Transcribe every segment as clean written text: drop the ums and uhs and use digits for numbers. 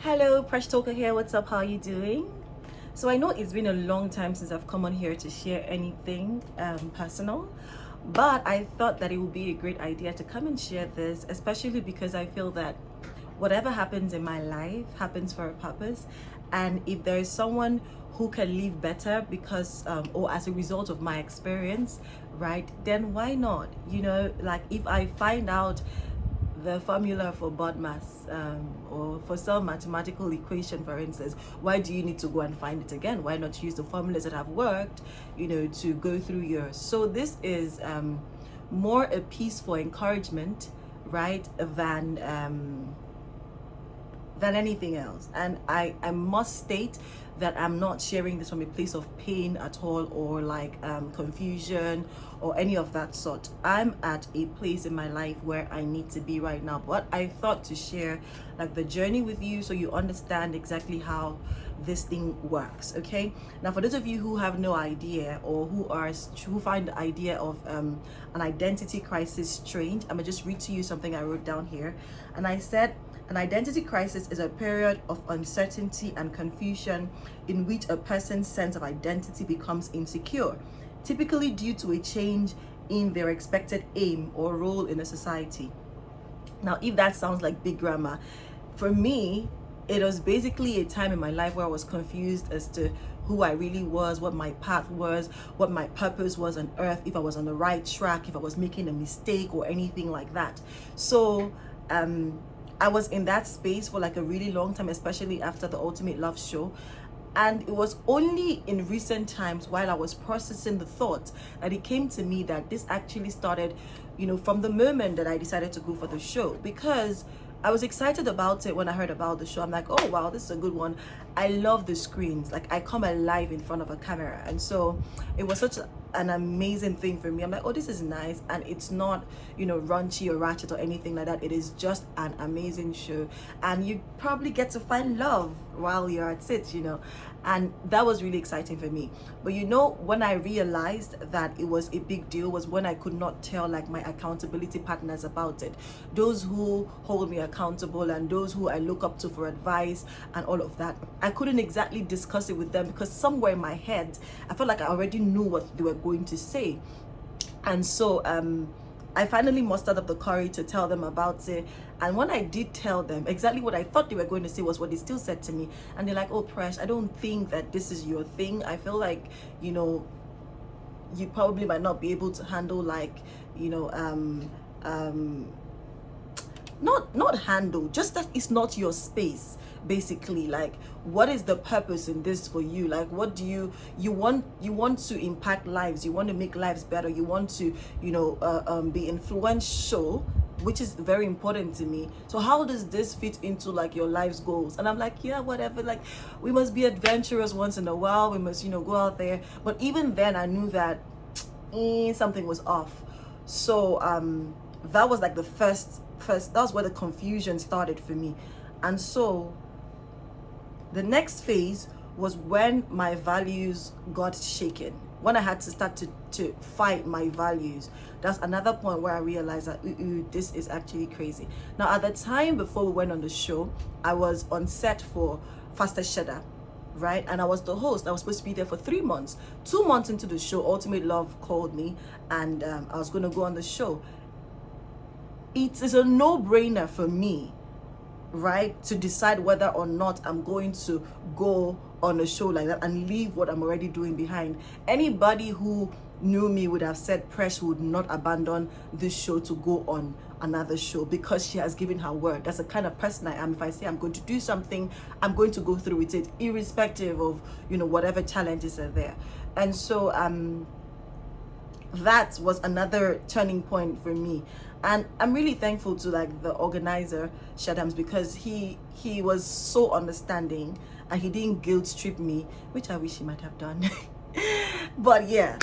Hello, Presh Talker here. What's up? How are you doing? So I know it's been a long time since I've come on here to share anything personal, but I thought that it would be a great idea to come and share this, especially because I feel that whatever happens in my life happens for a purpose, and if there is someone who can live better because or as a result of my experience, right, then why not? Like if I find out the formula for BODMAS, or for some mathematical equation, for instance, why do you need to go and find it again? Why not use the formulas that have worked, to go through yours? So this is more a piece for encouragement, right, than anything else. And I must state that I'm not sharing this from a place of pain at all, or like confusion or any of that sort. I'm at a place in my life where I need to be right now, but I thought to share like the journey with you so you understand exactly how this thing works. Okay, now for those of you who have no idea, or who find the idea of an identity crisis strange, I'm gonna just read to you something I wrote down here. And I said, an identity crisis is a period of uncertainty and confusion in which a person's sense of identity becomes insecure, typically due to a change in their expected aim or role in a society. Now, if that sounds like big grammar, for me, it was basically a time in my life where I was confused as to who I really was, what my path was, what my purpose was on earth, if I was on the right track, if I was making a mistake or anything like that. So, I was in that space for like a really long time, especially after the Ultimate Love show. And it was only in recent times, while I was processing the thought, that it came to me that this actually started, from the moment that I decided to go for the show. Because I was excited about it when I heard about the show. I'm like, oh wow, this is a good one. I love the screens. Like, I come alive in front of a camera. And so it was such an amazing thing for me. I'm like, oh, this is nice. And it's not, raunchy or ratchet or anything like that. It is just an amazing show. And you probably get to find love while you're at it, And that was really exciting for me. But when I realized that it was a big deal was when I could not tell like my accountability partners about it. Those who hold me accountable and those who I look up to for advice and all of that. I couldn't exactly discuss it with them because somewhere in my head, I felt like I already knew what they were going to say. And so I finally mustered up the courage to tell them about it. And when I did tell them, exactly what I thought they were going to say was what they still said to me. And they're like, oh, Presh, I don't think that this is your thing. I feel like, you probably might not be able to handle like, not handle, just that it's not your space. Basically, like, what is the purpose in this for you? Like, what do you want to impact lives, you want to make lives better, you want to be influential, which is very important to me. So how does this fit into like your life's goals? And I'm like, yeah, whatever, like, we must be adventurous once in a while, we must go out there. But even then I knew that something was off. So that was like the first that was where the confusion started for me. And so the next phase was when my values got shaken, when I had to start to fight my values. That's another point where I realized that this is actually crazy. Now, at the time before we went on the show, I was on set for Faster Shudder, right? And I was the host. I was supposed to be there for 3 months. 2 months into the show, Ultimate Love called me, and I was going to go on the show. It is a no-brainer for me, right, to decide whether or not I'm going to go on a show like that and leave what I'm already doing behind. Anybody who knew me would have said Presh would not abandon this show to go on another show, because she has given her word. That's the kind of person I am. If I say I'm going to do something, I'm going to go through with it, irrespective of whatever challenges are there. And so that was another turning point for me. And I'm really thankful to like the organizer, Shadams, because he was so understanding and he didn't guilt trip me, which I wish he might have done. But yeah,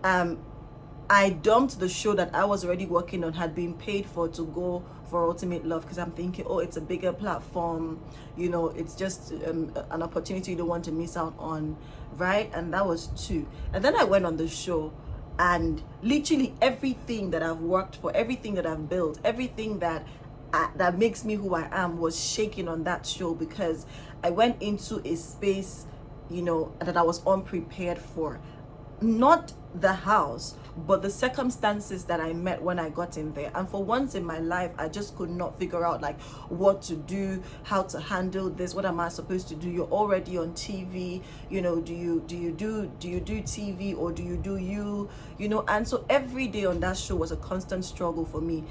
I dumped the show that I was already working on, had been paid for, to go for Ultimate Love, because I'm thinking, oh, it's a bigger platform, it's just an opportunity you don't want to miss out on, right? And that was 2. And then I went on the show, and literally everything that I've worked for, everything that I've built, everything that that makes me who I am was shaking on that show, because I went into a space, that I was unprepared for. Not the house, but the circumstances that I met when I got in there. And for once in my life, I just could not figure out like what to do, how to handle this. What am I supposed to do? You're already on TV, do you do TV, or do you do and so every day on that show was a constant struggle for me.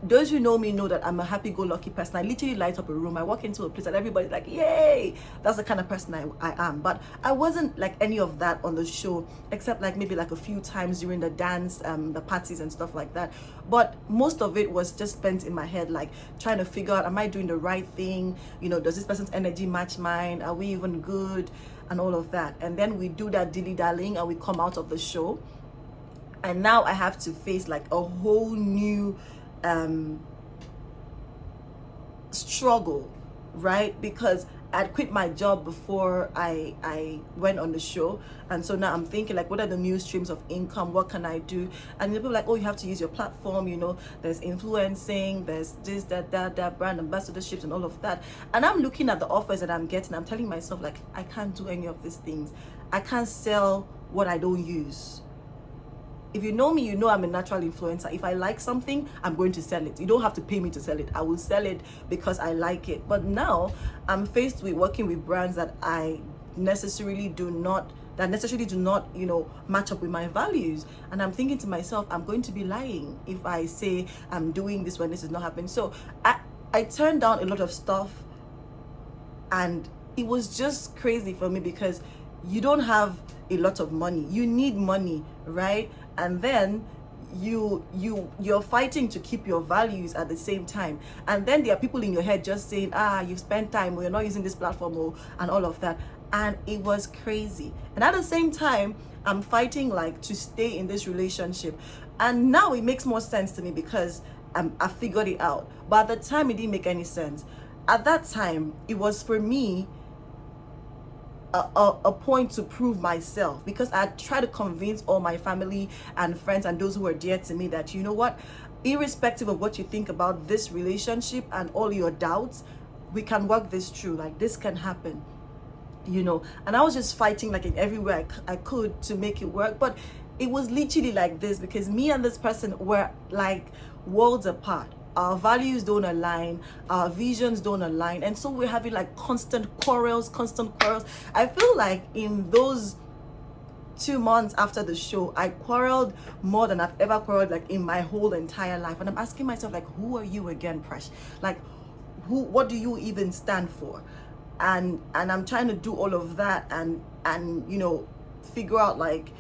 Those who know me know that I'm a happy-go-lucky person. I literally light up a room. I walk into a place and everybody's like, yay! That's the kind of person I am. But I wasn't like any of that on the show, except like maybe like a few times during the dance, the parties and stuff like that. But most of it was just spent in my head, like trying to figure out, am I doing the right thing? Does this person's energy match mine? Are we even good? And all of that. And then we do that dilly-dallying and we come out of the show. And now I have to face like a whole new struggle, right? Because I'd quit my job before I went on the show, and so now I'm thinking like, what are the new streams of income? What can I do? And people are like, oh, you have to use your platform, there's influencing, there's this, that, brand ambassadorships and all of that. And I'm looking at the offers that I'm getting. I'm telling myself like, I can't do any of these things. I can't sell what I don't use. If you know me, you know I'm a natural influencer. If I like something, I'm going to sell it. You don't have to pay me to sell it. I will sell it because I like it. But now I'm faced with working with brands that necessarily do not match up with my values. And I'm thinking to myself, I'm going to be lying if I say I'm doing this when this is not happening. So I turned down a lot of stuff, and it was just crazy for me, because you don't have a lot of money. You need money, right? And then you're fighting to keep your values at the same time. And then there are people in your head just saying, you've spent time, or you're not using this platform, and all of that. And it was crazy. And at the same time, I'm fighting like to stay in this relationship. And now it makes more sense to me, because I figured it out. But at the time, it didn't make any sense. At that time, it was for me a point to prove myself, because I tried to convince all my family and friends and those who are dear to me that, you know what, irrespective of what you think about this relationship and all your doubts, we can work this through. Like, this can happen, and I was just fighting like in every way I could to make it work. But it was literally like this, because me and this person were like worlds apart. Our values don't align, our visions don't align, and so we're having like constant quarrels. I feel like in those 2 months after the show, I quarreled more than I've ever quarreled like in my whole entire life. And I'm asking myself, like, who are you again, Presh? Like, what do you even stand for? And I'm trying to do all of that and figure out like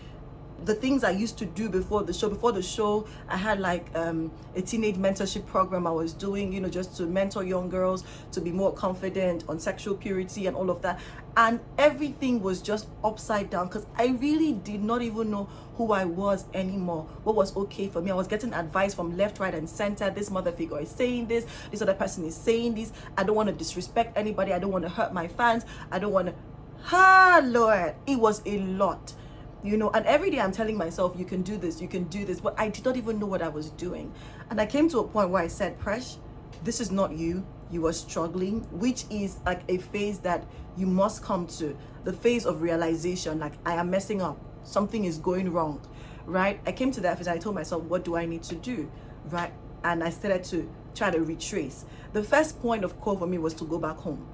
the things I used to do before the show. Before the show, I had like a teenage mentorship program I was doing, just to mentor young girls to be more confident on sexual purity and all of that. And everything was just upside down, because I really did not even know who I was anymore, what was okay for me. I was getting advice from left, right, and center. This mother figure is saying this other person is saying this. I don't want to disrespect anybody. I don't want to hurt my fans. I don't want to, Lord, it was a lot. And every day I'm telling myself, you can do this, but I did not even know what I was doing. And I came to a point where I said, Presh, this is not you are struggling, which is like a phase that you must come to, the phase of realization, like, I am messing up, something is going wrong, right? I came to that phase and I told myself, what do I need to do, right? And I started to try to retrace. The first point of call for me was to go back home.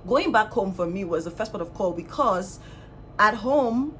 Going back home for me was the first point of call, because at home,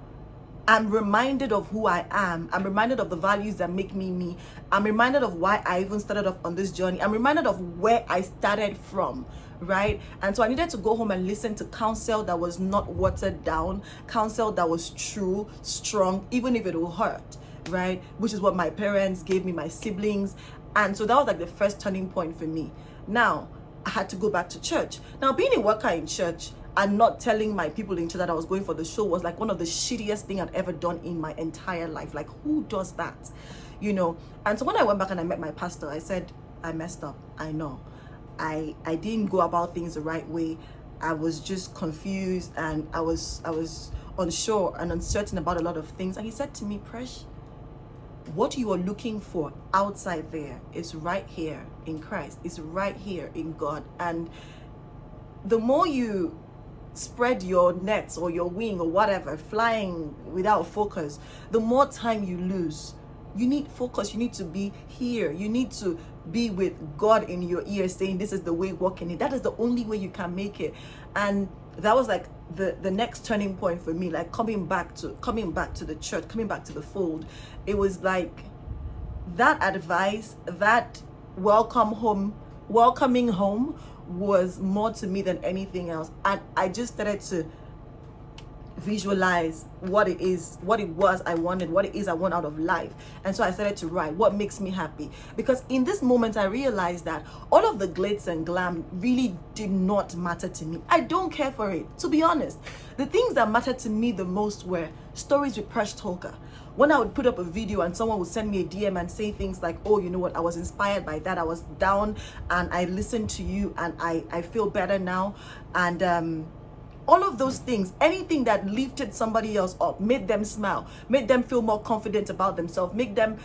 I'm reminded of who I am. I'm reminded of the values that make me me. I'm reminded of why I even started off on this journey. I'm reminded of where I started from, right? And so I needed to go home and listen to counsel that was not watered down, counsel that was true, strong, even if it will hurt, right? Which is what my parents gave me, my siblings. And so that was like the first turning point for me. Now, I had to go back to church. Now, being a worker in church and not telling my people in church that I was going for the show was like one of the shittiest things I'd ever done in my entire life. Like, who does that? And so when I went back and I met my pastor, I said, I messed up. I know. I didn't go about things the right way. I was just confused, and I was unsure and uncertain about a lot of things. And he said to me, Presh, what you are looking for outside there is right here in Christ, is right here in God. And the more you spread your nets or your wing or whatever, flying without focus, the more time you lose. You need focus. You need to be here. You need to be with God in your ear saying, this is the way, walk in it. That is the only way you can make it. And that was like the next turning point for me, like coming back to the church, coming back to the fold. It was like that advice, that welcoming home was more to me than anything else. And I just started to visualize what it was I wanted, what it is I want out of life. And so I started to write what makes me happy, because in this moment I realized that all of the glitz and glam really did not matter to me. I don't care for it, to be honest. The things that mattered to me the most were stories with Presh Talker. When I would put up a video and someone would send me a DM and say things like, oh, you know what, I was inspired by that, I was down and I listened to you and I feel better now. And all of those things, anything that lifted somebody else up, made them smile, made them feel more confident about themselves, made them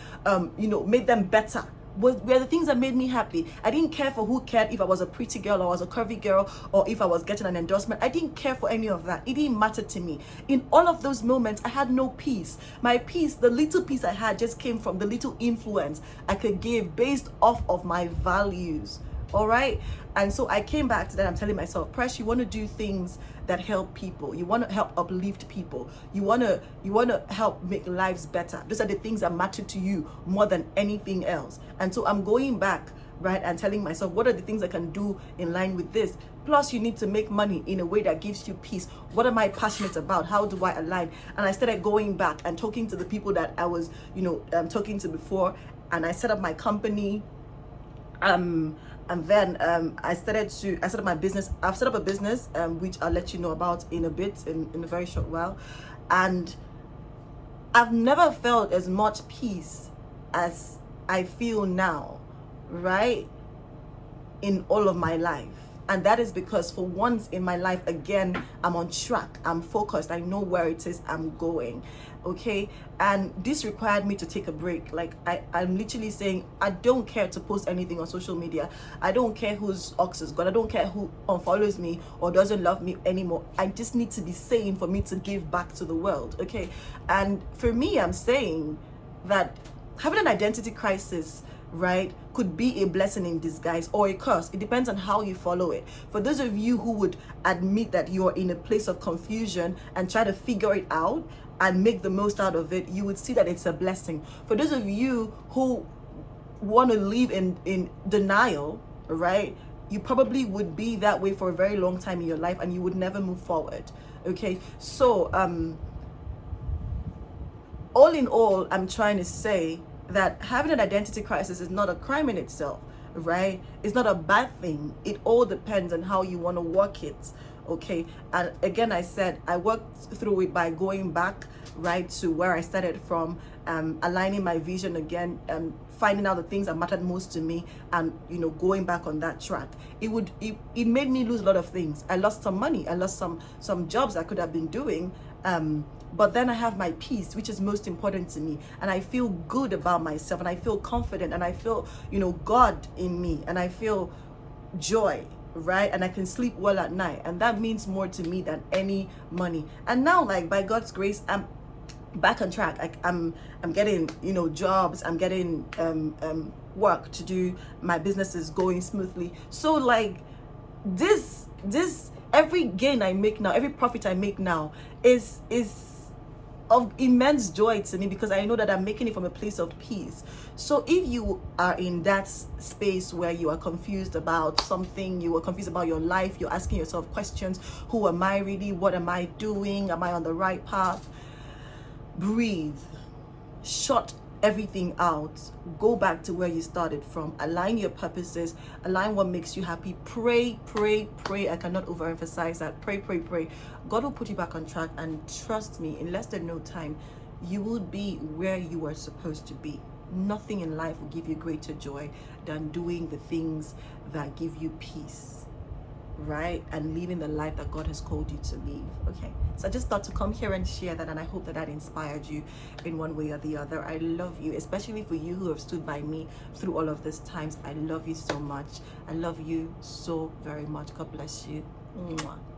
made them better, were the things that made me happy. I didn't care for who cared if I was a pretty girl or I was a curvy girl or if I was getting an endorsement. I didn't care for any of that. It didn't matter to me. In all of those moments, I had no peace. My peace, the little peace I had, just came from the little influence I could give based off of my values. All right. And so I came back to that. I'm telling myself, Presh, you want to do things that help people. You want to help uplift people. You want to help make lives better. Those are the things that matter to you more than anything else. And so I'm going back, right, and telling myself, what are the things I can do in line with this? Plus, you need to make money in a way that gives you peace. What am I passionate about? How do I align? And I started going back and talking to the people that I was, talking to before. And I set up my company. And then I started my business. I've set up a business, which I'll let you know about in a bit, in a very short while. And I've never felt as much peace as I feel now, right? In all of my life. And that is because for once in my life, again, I'm on track. I'm focused. I know where it is I'm going. Okay. And this required me to take a break. Like I'm literally saying, I don't care to post anything on social media. I don't care whose ox is gone. I don't care who unfollows me or doesn't love me anymore. I just need to be sane for me to give back to the world. Okay. And for me, I'm saying that having an identity crisis, right, could be a blessing in disguise or a curse. It depends on how you follow it. For those of you who would admit that you're in a place of confusion and try to figure it out and make the most out of it, you would see that it's a blessing. For those of you who want to live in denial, right, you probably would be that way for a very long time in your life and you would never move forward. Okay, so all in all, I'm trying to say that having an identity crisis is not a crime in itself, right? It's not a bad thing. It all depends on how you want to work it, okay? And again, I said I worked through it by going back, right, to where I started from, aligning my vision again, finding out the things that mattered most to me, and going back on that track. It made me lose a lot of things. I lost some money. I lost some jobs I could have been doing. But then I have my peace, which is most important to me. And I feel good about myself and I feel confident and I feel, God in me and I feel joy, right? And I can sleep well at night. And that means more to me than any money. And now, like, by God's grace, I'm back on track. I'm getting, jobs. I'm getting work to do. My business is going smoothly. So like this every gain I make now, every profit I make now is of immense joy to me, because I know that I'm making it from a place of peace. So if you are in that space where you are confused about something, you are confused about your life, you're asking yourself questions, who am I really? What am I doing? Am I on the right path? Breathe. Shut everything out. Go back to where you started from. Align your purposes. Align what makes you happy. Pray. I cannot overemphasize that. Pray. God will put you back on track, and trust me, in less than no time, you will be where you are supposed to be. Nothing in life will give you greater joy than doing the things that give you peace, right, and living the life that God has called you to live. Okay, so I just thought to come here and share that, and I hope that that inspired you in one way or the other. I love you, especially for you who have stood by me through all of these times. I love you so much. I love you so very much. God bless you. Mwah.